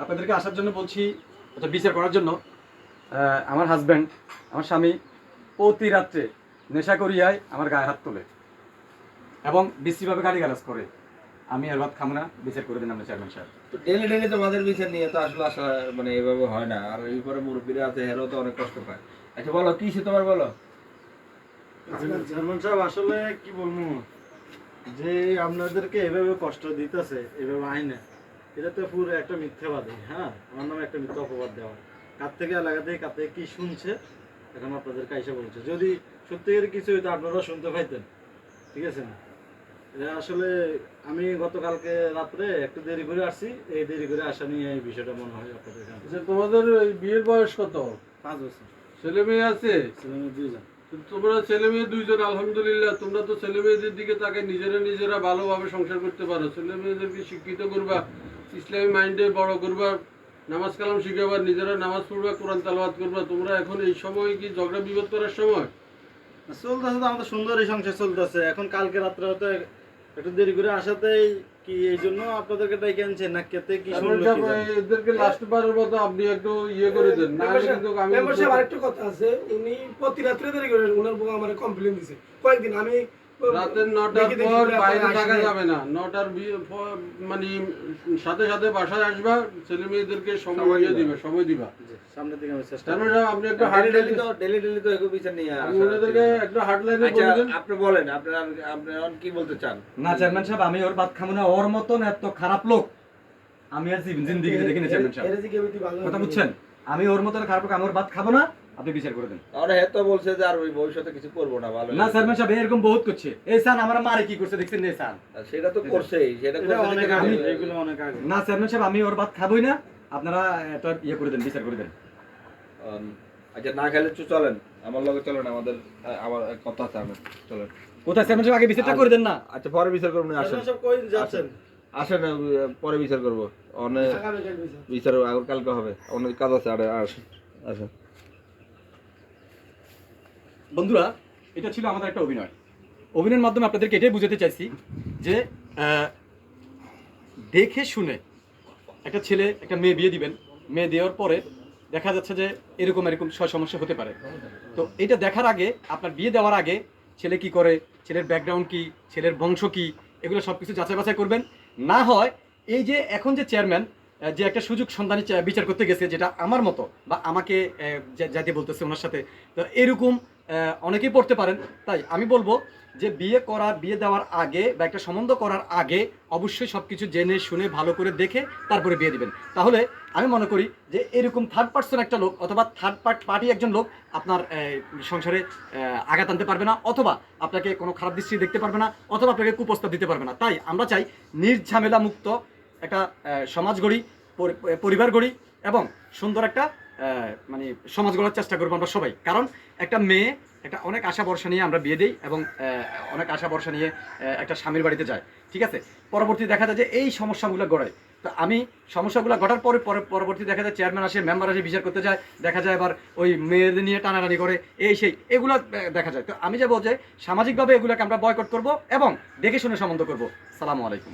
আপনাদেরকে আসার জন্য বলছি, বিচার করার জন্য। আমার হাজব্যান্ড, আমার স্বামী প্রতি রাত্রে নেশা করিয়ায় আমার গায়ে হাত তোলে এবং বিশ্রীভাবে গালিগালাজ করে। আমি আর ভাত খাবো না, বিচার করে দিন আমরা চেয়ারম্যান সাহেব। তো ডেলি ডেলি তোমাদের বিচার নিয়ে তো আসলে আসা মানে এভাবে হয় না, আর এই পরে মুরব্বীরা আছে হেরাও তো অনেক কষ্ট পায়। আচ্ছা বলো কি সে তোমার বলো। চেয়ারম্যান সাহেব আসলে কি বলবো, যে আপনাদেরকে এভাবে কষ্ট দিতেছে এভাবে আইনে, এটা তো পুরো একটা মিথ্যাবাদী। হ্যাঁ, আমার নামে একটা মিথ্যা অপবাদ দেওয়া, কার থেকে এলাকা থেকে কার থেকে কি শুনছে এখন আপনাদেরকে এসে বলছে। যদি সত্যিকার কিছু হইতো আপনারা শুনতে পাইতেন, ঠিক আছে না? এটা আসলে আমি গতকালকে রাত্রে একটু দেরি করে আসছি, এই দেরি করে আসা নিয়ে এই বিষয়টা মনে হয় আপনাদের এখানে। তোমাদের বিয়ের বয়স কত? 5 বছর। ছেলে মেয়ে আছে? ছেলে মেয়ে 2 জন। তোমরা ছেলে মেয়ে 2 জন, আলহামদুলিল্লাহ। তোমরা তো ছেলে মেয়েদের দিকে তাকে নিজেরা ভালোভাবে সংসার করতে পারো। ছেলে মেয়েদেরকে শিক্ষিত করবা, ইসলামী মাইন্ডে বড় করবা, নামাজ কালাম শিখাবা, নিজেরা নামাজ পড়বা, কোরআন তালাওয়াত করবা। তোমরা এখন এই সময় কি ঝগড়া বিবাদ করার সময়? চলতেছে তো আমাদের সুন্দরই সংসার চলতেছে। এখন কালকে রাত্রে হয়তো একটু দেরি করে আসাতেই কি এই জন্য আপনাদেরকে ডাইকে আনছেন না, কেতে কি শুনলো কি জানি। এদেরকে লাস্ট বারের মতো আপনি একটু ইয়ে করে দেন, না হলে কিন্তু আমি মেম্বারশিপ আরেকটা কথা আছে, উনি প্রতি রাত্রে দেরি করে, ওনার বউ আমার কমপ্লেইন দিছে কয়েকদিন। আমি রাতের 9টার পর বাইরে থাকা যাবে না। 9টার মানে সাথে সাথে বাসায় আসবা, ছেলে মেয়েদেরকে সময় দিবে, সময় দিবা। সামনের দিকে আমি চেষ্টা তারপরে আপনি একটা হার্ড ডেলি ডেলি তো এগো বিচার নিয়ে আসা। ওনাদেরকে একটা হার্ডলাইনে আচ্ছা বলে দেন। আপনি বলেন, আপনারা কি বলতে চান? না চেয়ারম্যান সাহেব, আমি ওর ভাত খাবো না। ওর মতন এত খারাপ লোক আমি আর জিন্দিগিতে দেখিনি চেয়ারম্যান সাহেব। কথা বুঝছেন? আমি ওর মতন খারাপ লোক, আমি ওর ভাত খাবো না, আপনি বিচার করে দেন। তাহলে হে তো বলছে যে আর ওই ভবিষ্যতে কিছু করবো না। ভালো না চেয়ারম্যান সাহেব, এরকম বহুত করছে। এই সান আমার মারে কি করছে দেখছেন? এই সান সেটা তো করছেই, সেটা এটা করছে অনেক দেখে আগে, আমি- এগুলো অনেক আগে। না চেয়ারম্যান সাহেব, আমি ওর ভাত খাবোই না। আপনারা এটা ইয়ে করে দেন, বিচার করে দেন। আচ্ছা না খেলে চলেন, আমার লগে চলেন, আমার কথা আছে, আমার চলেন। কোথায় চেয়ারম্যান সাহেব? আগে বিচারটা করে দেন না। আচ্ছা পরে বিচার করবো না, আসেন চেয়ারম্যান সাহেব কই যাচ্ছেন? আসেন পরে বিচার করবো। অনেক বিচার কালকে হবে, অনেক কাজ আছে। আরে আসেন আসেন। বন্ধুরা, এটা ছিল আমাদের একটা অভিনয়। অভিনয়ের মাধ্যমে আপনাদেরকে এটাই বুঝাতে চাইছি যে দেখে শুনে একটা ছেলে একটা মেয়ে বিয়ে দিবেন, মেয়ে দেওয়ার পরে দেখা যাচ্ছে যে এরকম সমস্যা হতে পারে। তো এটা দেখার আগে, আপনার বিয়ে দেওয়ার আগে ছেলে কি করে, ছেলের ব্যাকগ্রাউন্ড কি, ছেলের বংশ কি, এগুলো সব কিছু যাচাই বাছাই করবেন। না হয় এই যে এখন যে চেয়ারম্যান যে একটা সুযোগ সন্ধানী বিচার করতে গেছে, যেটা আমার মতো বা আমাকে যাইতে বলতেছে ওনার সাথে, তো এরকম অনেকেই পড়তে পারেন। তাই আমি বলবো যে বিয়ে দেওয়ার আগে বা একটা সম্বন্ধ করার আগে অবশ্যই সব কিছু জেনে শুনে ভালো করে দেখে তারপরে বিয়ে দিবেন। তাহলে আমি মনে করি যে এরকম থার্ড পার্সন একটা লোক অথবা থার্ড পার্টি একজন লোক আপনার সংসারে আঘাত আনতে পারবে না, অথবা আপনাকে কোনো খারাপ দৃষ্টি দেখতে পারবে না, অথবা আপনাকে কুপ্রস্তাব দিতে পারবে না। তাই আমরা চাই নির্ঝামেলা মুক্ত একটা সমাজ গড়ি, পরিবার গড়ি এবং সুন্দর একটা মানে সমাজ গড়ার চেষ্টা করবো আমরা সবাই। কারণ একটা মেয়ে একটা অনেক আশা ভরসা নিয়ে আমরা বিয়ে দিই এবং অনেক আশা ভরসা নিয়ে একটা স্বামীর বাড়িতে যায়, ঠিক আছে। পরবর্তী দেখা যায় যে এই সমস্যাগুলো গড়ায়। তো আমি সমস্যাগুলো ঘটার পরে পরবর্তী দেখা যায় চেয়ারম্যান আসে, মেম্বার আসে, বিচার করতে যায়, দেখা যায় আবার ওই মেয়েদের নিয়ে টানাটানি করে, এই সেই এগুলো দেখা যায়। তো আমি যাবো যে সামাজিকভাবে এগুলোকে আমরা বয়কট করব এবং দেখে শুনে সম্বন্ধ করবো। সালামু আলাইকুম।